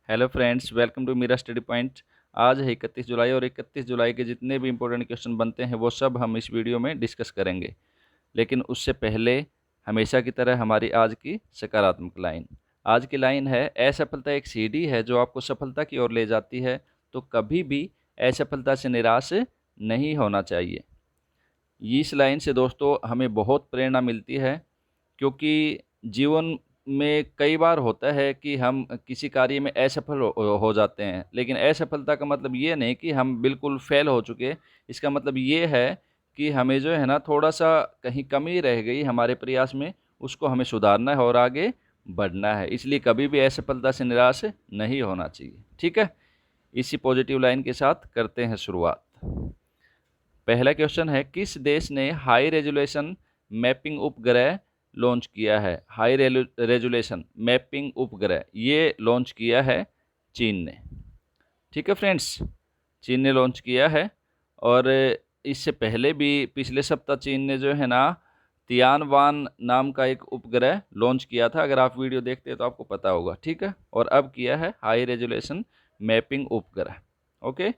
Hello friends, welcome to मेरा study point. आज है 31 जुलाई और 31 जुलाई के जितने भी इंपॉर्टेंट क्वेश्चन बनते हैं वो सब हम इस वीडियो में डिस्कस करेंगे। लेकिन उससे पहले हमेशा की तरह हमारी आज की सकारात्मक लाइन। आज की लाइन है, असफलता एक सीढ़ी है जो आपको सफलता की ओर ले जाती है, तो कभी भी असफलता से निराश नहीं होना चाहिए। इस लाइन से दोस्तों हमें बहुत प्रेरणा मिलती है, क्योंकि जीवन में कई बार होता है कि हम किसी कार्य में असफल हो जाते हैं। लेकिन असफलता का मतलब ये नहीं कि हम बिल्कुल फेल हो चुके। इसका मतलब ये है कि हमें जो है ना, थोड़ा सा कहीं कमी रह गई हमारे प्रयास में, उसको हमें सुधारना है और आगे बढ़ना है। इसलिए कभी भी असफलता से निराश नहीं होना चाहिए। ठीक है, इसी पॉजिटिव लाइन के साथ करते हैं शुरुआत। पहला क्वेश्चन है, किस देश ने हाई रेजोल्यूशन मैपिंग उपग्रह लॉन्च किया है? हाई रेजोल्यूशन मैपिंग उपग्रह ये लॉन्च किया है चीन ने। ठीक है फ्रेंड्स, चीन ने लॉन्च किया है। और इससे पहले भी पिछले सप्ताह चीन ने जो है ना, तियानवान नाम का एक उपग्रह लॉन्च किया था। अगर आप वीडियो देखते हैं तो आपको पता होगा। ठीक है, और अब किया है हाई रेजोल्यूशन मैपिंग उपग्रह। ओके,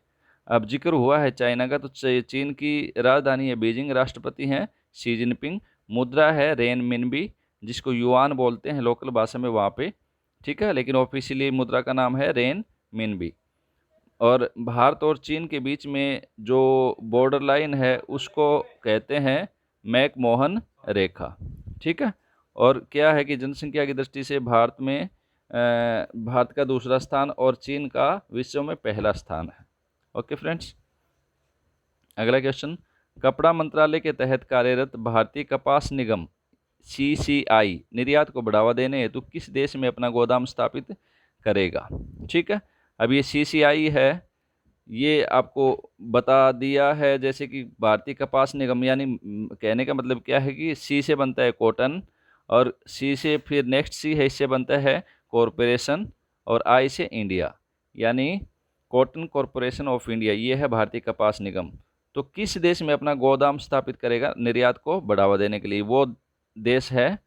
अब जिक्र हुआ है चाइना का, तो चीन की राजधानी है बीजिंग, राष्ट्रपति हैं शी जिनपिंग, मुद्रा है रेन मिनबी, जिसको युआन बोलते हैं लोकल भाषा में वहाँ पे। ठीक है, लेकिन ऑफिशियली मुद्रा का नाम है रेन मिनबी। और भारत और चीन के बीच में जो बॉर्डर लाइन है उसको कहते हैं मैकमोहन रेखा। ठीक है, और क्या है कि जनसंख्या की दृष्टि से भारत का दूसरा स्थान और चीन का विश्व में पहला स्थान है। ओके फ्रेंड्स, अगला क्वेश्चन, कपड़ा मंत्रालय के तहत कार्यरत भारतीय कपास निगम सीसीआई निर्यात को बढ़ावा देने हेतु किस देश में अपना गोदाम स्थापित करेगा? ठीक है, अब ये सीसीआई है, ये आपको बता दिया है। जैसे कि भारतीय कपास निगम, यानी कहने का मतलब क्या है कि सी से बनता है कॉटन, और सी से फिर नेक्स्ट सी है, इससे बनता है कॉरपोरेशन, और आई से इंडिया, यानी कॉटन कॉरपोरेशन ऑफ इंडिया, ये है भारतीय कपास निगम। तो किस देश में अपना गोदाम स्थापित करेगा निर्यात को बढ़ावा देने के लिए? वो देश है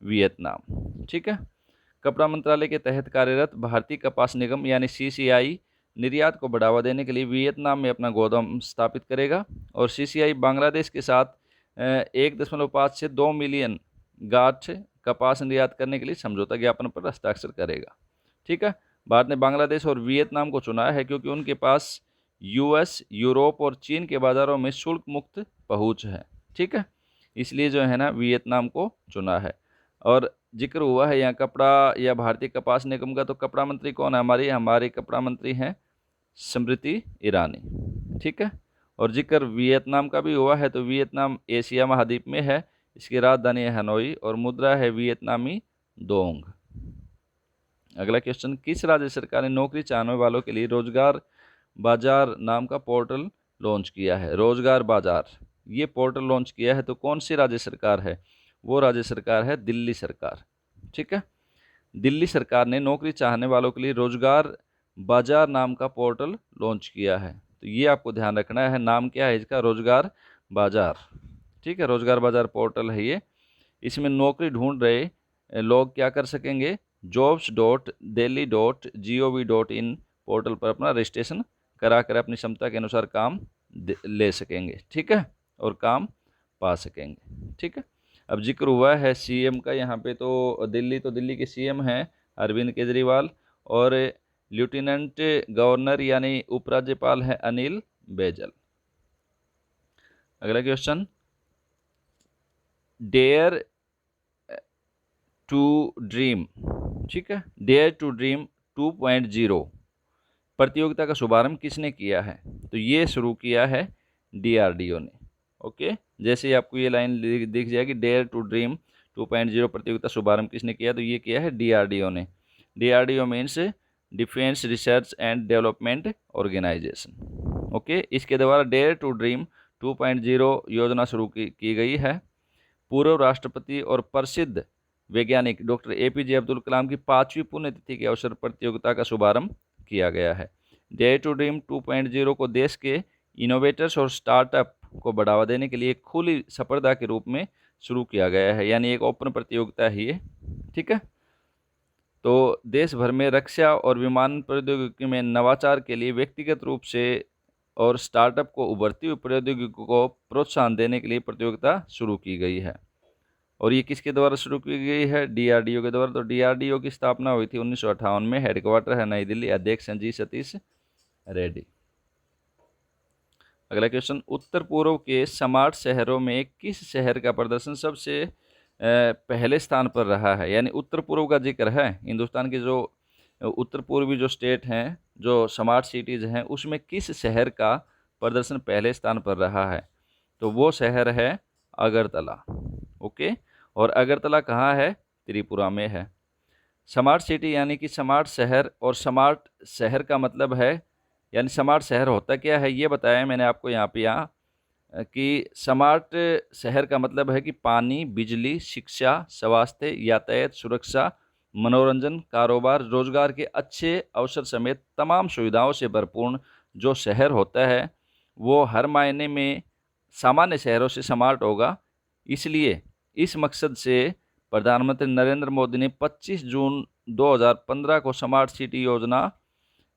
वियतनाम। ठीक है, कपड़ा मंत्रालय के तहत कार्यरत भारतीय कपास निगम यानी सीसीआई निर्यात को बढ़ावा देने के लिए वियतनाम में अपना गोदाम स्थापित करेगा। और सीसीआई बांग्लादेश के साथ 1.5 से 2 मिलियन गांठ कपास निर्यात करने के लिए समझौता ज्ञापन पर हस्ताक्षर करेगा। ठीक है, भारत ने बांग्लादेश और वियतनाम को चुना है क्योंकि उनके पास यूएस, यूरोप और चीन के बाज़ारों में शुल्क मुक्त पहुंच है। ठीक है, इसलिए जो है ना, वियतनाम को चुना है। और जिक्र हुआ है यहाँ कपड़ा या भारतीय कपास निगम का, तो कपड़ा मंत्री कौन है? हमारे कपड़ा मंत्री हैं स्मृति ईरानी। ठीक है, और जिक्र वियतनाम का भी हुआ है, तो वियतनाम एशिया महाद्वीप में है, इसकी राजधानी है हनोई और मुद्रा है वियतनामी दोंग। अगला क्वेश्चन, किस राज्य सरकार ने नौकरी चाहने वालों के लिए रोजगार बाजार नाम का पोर्टल लॉन्च किया है? रोजगार बाजार ये पोर्टल लॉन्च किया है, तो कौन सी राज्य सरकार है? वो राज्य सरकार है दिल्ली सरकार। ठीक है, दिल्ली सरकार ने नौकरी चाहने वालों के लिए रोजगार बाजार नाम का पोर्टल लॉन्च किया है। तो ये आपको ध्यान रखना है, नाम क्या है इसका? रोजगार बाजार। ठीक है, रोजगार बाजार पोर्टल है ये। इसमें नौकरी ढूंढ रहे लोग क्या कर सकेंगे? jobs.delhi.gov.in पोर्टल पर अपना रजिस्ट्रेशन करा कर अपनी क्षमता के अनुसार काम ले सकेंगे। ठीक है, और काम पा सकेंगे। ठीक है, अब जिक्र हुआ है सीएम का यहाँ पे, तो दिल्ली के सीएम हैं अरविंद केजरीवाल, और लेफ्टिनेंट गवर्नर यानी उपराज्यपाल है अनिल बैजल। अगला क्वेश्चन, डेयर टू ड्रीम, ठीक है, डेयर टू ड्रीम 2.0 प्रतियोगिता का शुभारंभ किसने किया है? तो ये शुरू किया है डीआरडीओ ने। ओके, जैसे ही आपको ये लाइन दिख जाएगी, डेयर टू ड्रीम 2.0 प्रतियोगिता शुभारंभ किसने किया, तो ये किया है डीआरडीओ ने। DRDO means defence research and development organisation. Okay, इसके द्वारा डेयर टू ड्रीम 2.0 योजना शुरू की गई है। पूर्व राष्ट्रपति और प्रसिद्ध वैज्ञानिक डॉक्टर एपीजे अब्दुल कलाम की 5वीं पुण्यतिथि के अवसर पर प्रतियोगिता का शुभारंभ किया गया है। डेयर टू ड्रीम 2.0 को देश के इनोवेटर्स और स्टार्टअप को बढ़ावा देने के लिए एक खुली स्पर्धा के रूप में शुरू किया गया है, यानी एक ओपन प्रतियोगिता है ये। ठीक है, तो देश भर में रक्षा और विमान प्रौद्योगिकी में नवाचार के लिए व्यक्तिगत रूप से और स्टार्टअप को उभरती हुई प्रौद्योगिकी को प्रोत्साहन देने के लिए प्रतियोगिता शुरू की गई है। और ये किसके द्वारा शुरू की गई है? डीआरडीओ के द्वारा। तो डीआरडीओ की स्थापना हुई थी 1958 में। हेडक्वार्टर है नई दिल्ली। अध्यक्ष हैं जी सतीश रेड्डी। अगला क्वेश्चन, उत्तर पूर्व के स्मार्ट शहरों में किस शहर का प्रदर्शन सबसे पहले स्थान पर रहा है? यानी उत्तर पूर्व का जिक्र है, हिंदुस्तान के जो उत्तर पूर्वी जो स्टेट हैं, जो स्मार्ट सिटीज़ हैं, उसमें किस शहर का प्रदर्शन पहले स्थान पर रहा है? तो वो शहर है अगरतला। ओके, और अगरतला कहाँ है? त्रिपुरा में है। स्मार्ट सिटी यानी कि स्मार्ट शहर, और स्मार्ट शहर का मतलब है, यानी स्मार्ट शहर होता क्या है ये बताया मैंने आपको यहाँ कि स्मार्ट शहर का मतलब है कि पानी, बिजली, शिक्षा, स्वास्थ्य, यातायात, सुरक्षा, मनोरंजन, कारोबार, रोजगार के अच्छे अवसर समेत तमाम सुविधाओं से भरपूर जो शहर होता है वो हर मायने में सामान्य शहरों से स्मार्ट होगा। इसलिए इस मकसद से प्रधानमंत्री नरेंद्र मोदी ने 25 जून 2015 को स्मार्ट सिटी योजना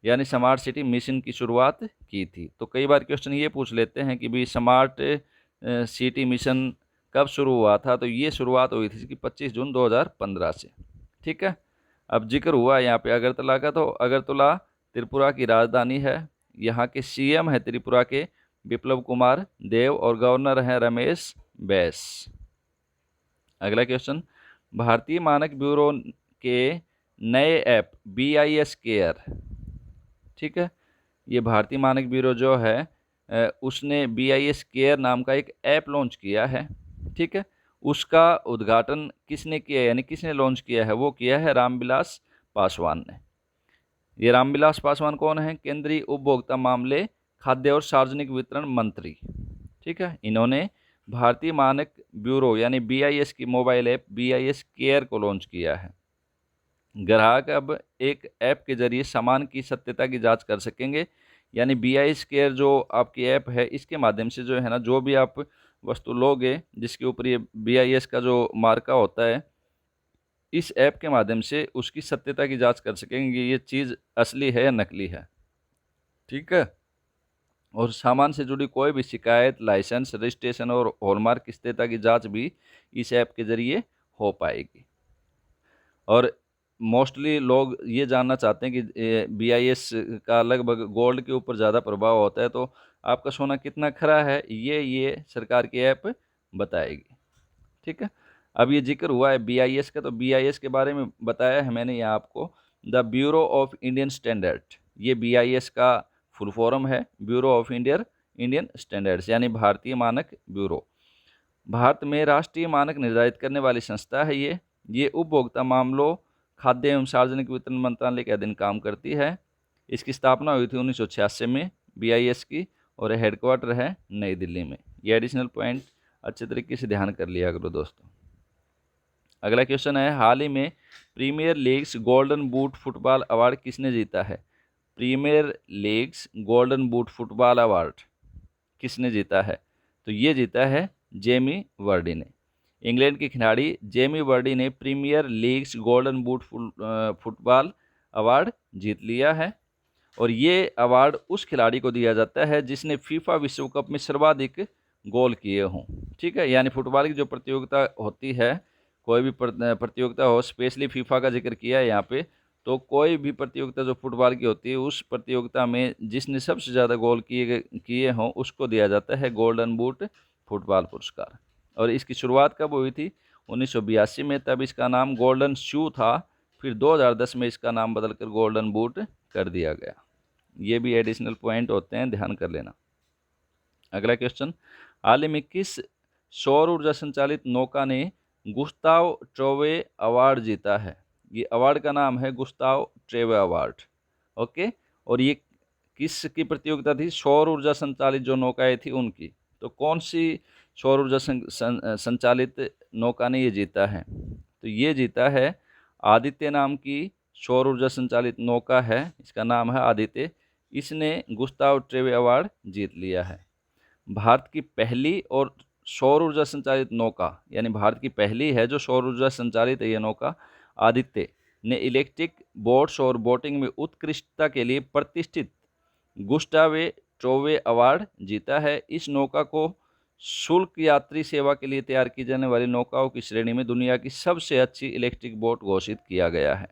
यानी स्मार्ट सिटी मिशन की शुरुआत की थी। तो कई बार क्वेश्चन ये पूछ लेते हैं कि भाई स्मार्ट सिटी मिशन कब शुरू हुआ था? तो ये शुरुआत हुई थी कि 25 जून 2015 से। ठीक है, अब जिक्र हुआ यहाँ पे अगरतला का, तो अगरतला त्रिपुरा की राजधानी है। यहाँ के सीएम है त्रिपुरा के बिप्लब कुमार देव, और गवर्नर हैं रमेश बैस। अगला क्वेश्चन, भारतीय मानक ब्यूरो के नए ऐप BIS केयर, ठीक है, ये भारतीय मानक ब्यूरो जो है उसने BIS केयर नाम का एक ऐप लॉन्च किया है। ठीक है, उसका उद्घाटन किसने किया, यानी किसने लॉन्च किया है? वो किया है रामविलास पासवान ने। ये रामविलास पासवान कौन है? केंद्रीय उपभोक्ता मामले, खाद्य और सार्वजनिक वितरण मंत्री। ठीक है, इन्होंने भारतीय मानक ब्यूरो यानी BIS की मोबाइल ऐप BIS केयर को लॉन्च किया है। ग्राहक अब एक ऐप के जरिए सामान की सत्यता की जांच कर सकेंगे। यानी BIS केयर जो आपकी ऐप है, इसके माध्यम से जो है ना, जो भी आप वस्तु लोगे जिसके ऊपर ये BIS का जो मार्का होता है, इस ऐप के माध्यम से उसकी सत्यता की जांच कर सकेंगे कि ये चीज़ असली है या नकली है। ठीक है, और सामान से जुड़ी कोई भी शिकायत, लाइसेंस, रजिस्ट्रेशन और हॉलमार्क की सत्यता की जांच भी इस ऐप के जरिए हो पाएगी। और मोस्टली लोग ये जानना चाहते हैं कि BIS का लगभग गोल्ड के ऊपर ज़्यादा प्रभाव होता है, तो आपका सोना कितना खरा है ये सरकार की ऐप बताएगी। ठीक है, अब ये जिक्र हुआ है BIS का, तो BIS के बारे में बताया है मैंने यहाँ आपको, the bureau of Indian standard. ये BIS का फुल फॉर्म है, ब्यूरो ऑफ इंडियन स्टैंडर्ड्स, यानी भारतीय मानक ब्यूरो। भारत में राष्ट्रीय मानक निर्धारित करने वाली संस्था है ये उपभोक्ता मामलों, खाद्य एवं सार्वजनिक वितरण मंत्रालय के अधीन काम करती है। इसकी स्थापना हुई थी 1986 में BIS की, और हेडक्वार्टर है नई दिल्ली में। ये एडिशनल पॉइंट अच्छे तरीके से ध्यान कर लिया करो दोस्तों। अगला क्वेश्चन है, हाल ही में premier leagues golden boot football award किसने जीता है? Premier leagues golden boot football award किसने जीता है? तो ये जीता है जेमी वर्डी ने। इंग्लैंड के खिलाड़ी जेमी वर्डी ने Premier leagues golden boot football award जीत लिया है। और ये अवार्ड उस खिलाड़ी को दिया जाता है जिसने फीफा विश्व कप में सर्वाधिक गोल किए हों। ठीक है, यानी फुटबॉल की जो प्रतियोगिता होती है, कोई भी प्रतियोगिता हो, स्पेशली फीफा का जिक्र किया है यहाँ पे, तो कोई भी प्रतियोगिता जो फुटबॉल की होती है, उस प्रतियोगिता में जिसने सबसे ज़्यादा गोल किए हों उसको दिया जाता है गोल्डन बूट फुटबॉल पुरस्कार। और इसकी शुरुआत कब हुई थी? 1982 में, तब इसका नाम गोल्डन शू था। फिर 2010 में इसका नाम बदलकर गोल्डन बूट कर दिया गया। ये भी एडिशनल पॉइंट होते हैं, ध्यान कर लेना। अगला क्वेश्चन, हाल ही में किस सौर ऊर्जा संचालित नौका ने गुस्ताव ट्रोवे अवार्ड जीता है? ये अवार्ड का नाम है गुस्ताव ट्रोवे अवार्ड। ओके, और ये किसकी प्रतियोगिता थी? सौर ऊर्जा संचालित जो नौकाएं थी उनकी। तो कौन सी सौर ऊर्जा संचालित नौका ने ये जीता है? तो ये जीता है आदित्य नाम की सौर ऊर्जा संचालित नौका है, इसका नाम है आदित्य। इसने गुस्ताव ट्रोवे अवार्ड जीत लिया है। भारत की पहली और सौर ऊर्जा संचालित नौका, यानी भारत की पहली है जो सौर ऊर्जा संचालित है ये नौका, आदित्य, ने इलेक्ट्रिक बोट्स और बोटिंग में उत्कृष्टता के लिए प्रतिष्ठित गुस्टावे ट्रोवे अवार्ड जीता है। इस नौका को शुल्क यात्री सेवा के लिए तैयार की जाने वाली नौकाओं की श्रेणी में दुनिया की सबसे अच्छी इलेक्ट्रिक बोट घोषित किया गया है।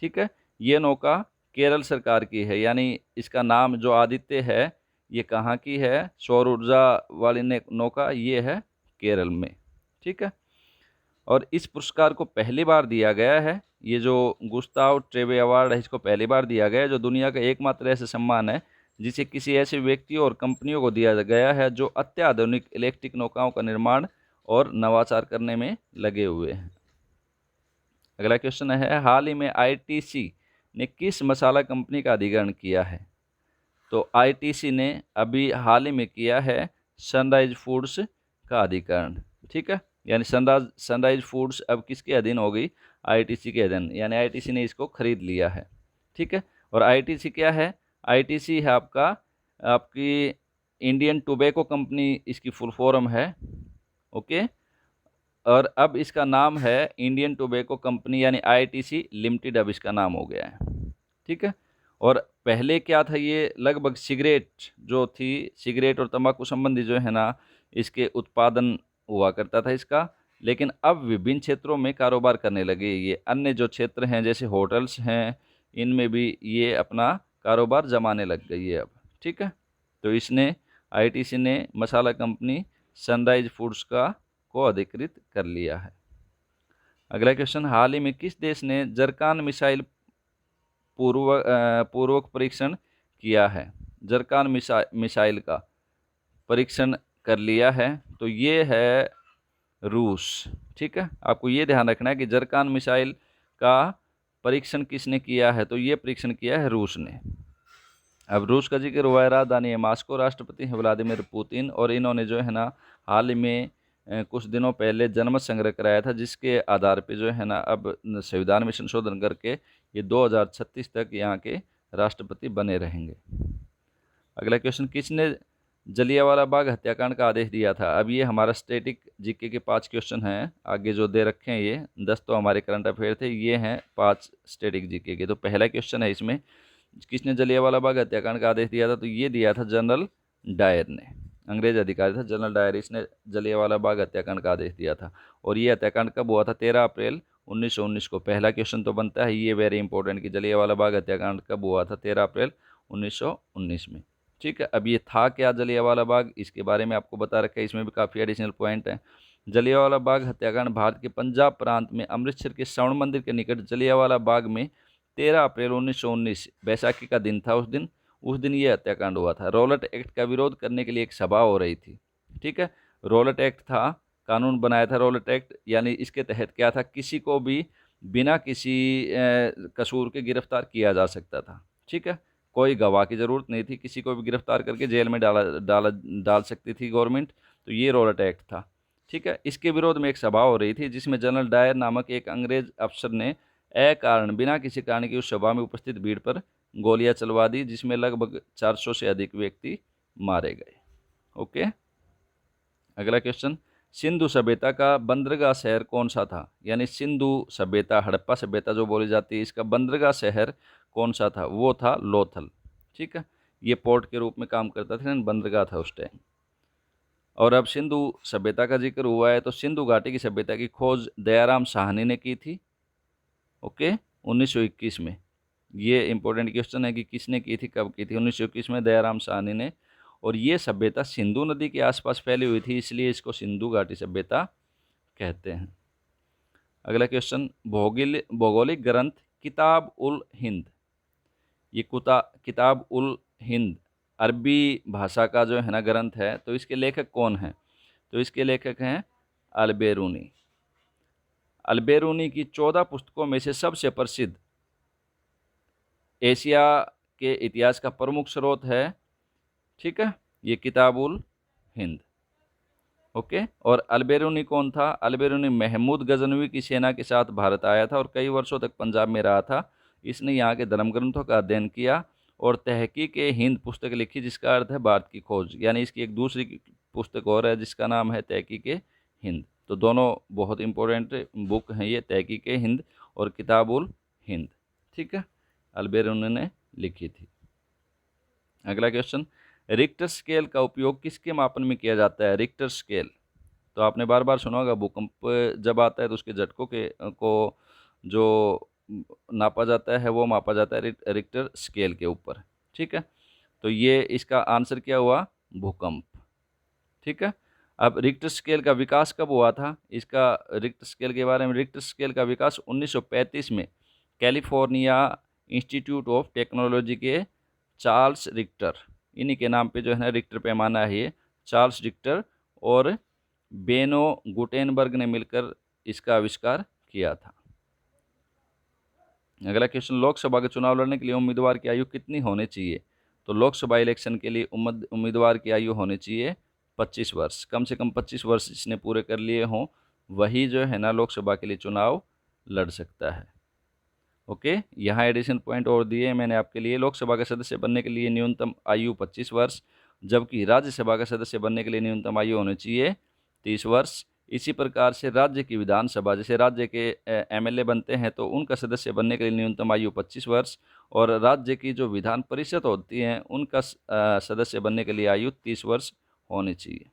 ठीक है, ये नौका केरल सरकार की है, यानी इसका नाम जो आदित्य है ये कहाँ की है, सौर ऊर्जा वाली नौका ये है केरल में। ठीक है, और इस पुरस्कार को पहली बार दिया गया है, ये जो गुस्ताव ट्रेवे अवार्ड है इसको पहली बार दिया गया है, जो दुनिया का एकमात्र ऐसा सम्मान है जिसे किसी ऐसे व्यक्ति और कंपनियों को दिया गया है जो अत्याधुनिक इलेक्ट्रिक नौकाओं का निर्माण और नवाचार करने में लगे हुए हैं। अगला क्वेश्चन है, हाल ही में आईटीसी ने किस मसाला कंपनी का अधिग्रहण किया है? तो आईटीसी ने अभी हाल ही में किया है सनराइज फूड्स का अधिग्रहण। ठीक है, यानी सनराइज फूड्स अब किसके अधीन हो गई? आईटीसी के अधीन, यानी आईटीसी ने इसको खरीद लिया है। ठीक है, और आईटीसी क्या है? आईटीसी है आपकी इंडियन टोबैको कंपनी, इसकी फुल फॉर्म है। ओके, और अब इसका नाम है इंडियन टोबैको कंपनी, यानी आईटीसी लिमिटेड अब इसका नाम हो गया है। ठीक है, और पहले क्या था, ये लगभग सिगरेट जो थी, सिगरेट और तंबाकू संबंधी जो है ना इसके उत्पादन हुआ करता था इसका, लेकिन अब विभिन्न क्षेत्रों में कारोबार करने लगे। ये अन्य जो क्षेत्र हैं जैसे होटल्स हैं, इनमें भी ये अपना कारोबार जमाने लग गई है अब। ठीक है, तो इसने आईटीसी ने मसाला कंपनी सनराइज फूड्स को अधिकृत कर लिया है। अगला क्वेश्चन, हाल ही में किस देश ने जरकान मिसाइल पूर्वक परीक्षण किया है? जरकान मिसाइल का परीक्षण कर लिया है, तो ये है रूस। ठीक है, आपको ये ध्यान रखना है कि जरकान मिसाइल का परीक्षण किसने किया है? तो ये परीक्षण किया है रूस ने। अब रूस का जिक्र हुआ है, राजधानी है मास्को, राष्ट्रपति हैं व्लादिमीर पुतिन, और इन्होंने जो है ना हाल ही में कुछ दिनों पहले जनमत संग्रह कराया था, जिसके आधार पे जो है ना अब संविधान में संशोधन करके ये 2036 तक यहाँ के राष्ट्रपति बने रहेंगे। अगला क्वेश्चन, किसने जलियांवाला बाग हत्याकांड का आदेश दिया था? अब ये हमारा स्टैटिक जीके के 5 क्वेश्चन हैं, आगे जो दे रखे हैं ये 10 तो हमारे करंट अफेयर थे, ये हैं 5 स्टैटिक जीके के। तो पहला क्वेश्चन है इसमें, किसने जलियांवाला बाग हत्याकांड का आदेश दिया था? तो ये दिया था जनरल डायर ने, अंग्रेज अधिकारी था जनरल डायर, इसने जलियांवाला बाग हत्याकांड का आदेश दिया था। और ये हत्याकांड कब हुआ था? 13 अप्रैल 1919 को। पहला क्वेश्चन तो बनता है ये वेरी इंपॉर्टेंट कि जलियांवाला बाग हत्याकांड कब हुआ था? 13 अप्रैल 1919 में। ठीक है, अब ये था क्या जलियांवाला बाग, इसके बारे में आपको बता रखा है, इसमें भी काफ़ी एडिशनल पॉइंट है। जलियांवाला बाग हत्याकांड भारत के पंजाब प्रांत में अमृतसर के स्वर्ण मंदिर के निकट जलियांवाला बाग में 13 अप्रैल 1919 बैसाखी का दिन था। उस दिन ये हत्याकांड हुआ था। रॉलेट एक्ट का विरोध करने के लिए एक सभा हो रही थी। ठीक है, रॉलेट एक्ट था, कानून बनाया था रॉलेट एक्ट, यानी इसके तहत क्या था, किसी को भी बिना किसी कसूर के गिरफ्तार किया जा सकता था। ठीक है, कोई गवाह की ज़रूरत नहीं थी, किसी को भी गिरफ्तार करके जेल में डाल सकती थी गवर्नमेंट। तो ये रॉलेट एक्ट था। ठीक है, इसके विरोध में एक सभा हो रही थी जिसमें जनरल डायर नामक एक अंग्रेज अफसर ने अकारण बिना किसी कारण की उस सभा में उपस्थित भीड़ पर गोलियां चलवा दी, जिसमें लगभग 400 से अधिक व्यक्ति मारे गए। ओके, अगला क्वेश्चन, सिंधु सभ्यता का बंदरगाह शहर कौन सा था? यानी सिंधु सभ्यता, हड़प्पा सभ्यता जो बोली जाती है, इसका बंदरगाह शहर कौन सा था? वो था लोथल। ठीक है, ये पोर्ट के रूप में काम करता था, बंदरगाह था उस टाइम। और अब सिंधु सभ्यता का जिक्र हुआ है, तो सिंधु घाटी की सभ्यता की खोज दयाराम साहनी ने की थी। ओके, 1921 में। ये इंपॉर्टेंट क्वेश्चन है कि किसने की थी, कब की थी? 1921 में दयाराम साहनी ने। और ये सभ्यता सिंधु नदी के आसपास फैली हुई थी, इसलिए इसको सिंधु घाटी सभ्यता कहते हैं। अगला क्वेश्चन, भौगोलिक ग्रंथ किताब उल हिंद, ये किताब उल हिंद अरबी भाषा का जो है ना ग्रंथ है, तो इसके लेखक कौन हैं? तो इसके लेखक हैं अल-बेरूनी। अल-बेरूनी की 14 पुस्तकों में से सबसे प्रसिद्ध एशिया के इतिहास का प्रमुख स्रोत है, ठीक है, ये किताब उल हिंद। ओके, और अल-बेरूनी कौन था? अल-बेरूनी महमूद गजनवी की सेना के साथ भारत आया था और कई वर्षों तक पंजाब में रहा था। इसने यहाँ के धर्म ग्रंथों का अध्ययन किया और तहकीक-ए-हिंद पुस्तक लिखी, जिसका अर्थ है भारत की खोज। यानी इसकी एक दूसरी पुस्तक और है जिसका नाम है तहकीक-ए-हिंद। तो दोनों बहुत इंपॉर्टेंट बुक हैं ये, तहकीक-ए-हिंद और किताब उल हिंद। ठीक है, अल्बेरोनी ने लिखी थी। अगला क्वेश्चन, रिक्टर स्केल का उपयोग किसके मापन में किया जाता है? रिक्टर स्केल तो आपने बार बार सुना होगा, भूकंप जब आता है तो उसके झटकों के को जो नापा जाता है वो मापा जाता है रिक्टर स्केल के ऊपर। ठीक है, तो ये इसका आंसर क्या हुआ? भूकंप। ठीक है, अब रिक्टर स्केल का विकास कब हुआ था? इसका रिक्टर स्केल के बारे में, रिक्टर स्केल का विकास 1935 में कैलिफोर्निया इंस्टीट्यूट ऑफ टेक्नोलॉजी के चार्ल्स रिक्टर, इन्हीं के नाम पे जो है ना रिक्टर पैमाना है ये, चार्ल्स रिक्टर और बेनो गुटेनबर्ग ने मिलकर इसका आविष्कार किया था। अगला क्वेश्चन, लोकसभा के चुनाव लड़ने के लिए उम्मीदवार की आयु कितनी होनी चाहिए? तो लोकसभा इलेक्शन के लिए उम्मीदवार की आयु होनी चाहिए 25 वर्ष। कम से कम 25 वर्ष जिसने पूरे कर लिए हों वही जो है ना लोकसभा के लिए चुनाव लड़ सकता है। ओके, यहाँ एडिशन पॉइंट और दिए मैंने आपके लिए। लोकसभा का सदस्य बनने के लिए न्यूनतम आयु 25 वर्ष, जबकि राज्यसभा का सदस्य बनने के लिए न्यूनतम आयु होनी चाहिए 30 वर्ष। इसी प्रकार से राज्य की विधानसभा, जैसे राज्य के एमएलए बनते हैं तो उनका सदस्य बनने के लिए न्यूनतम आयु 25 वर्ष, और राज्य की जो विधान परिषद होती हैं उनका सदस्य बनने के लिए आयु 30 वर्ष होनी चाहिए।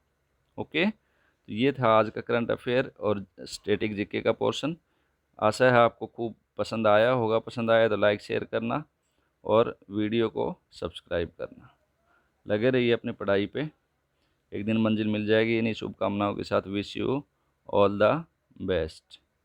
ओके, तो ये था आज का करंट अफेयर और स्टैटिक जीके का पोर्शन। आशा है आपको खूब पसंद आया होगा। पसंद आया तो लाइक शेयर करना और वीडियो को सब्सक्राइब करना। लगे रहिए अपनी पढ़ाई पे, एक दिन मंजिल मिल जाएगी। इन्हीं शुभकामनाओं के साथ wish you all the best.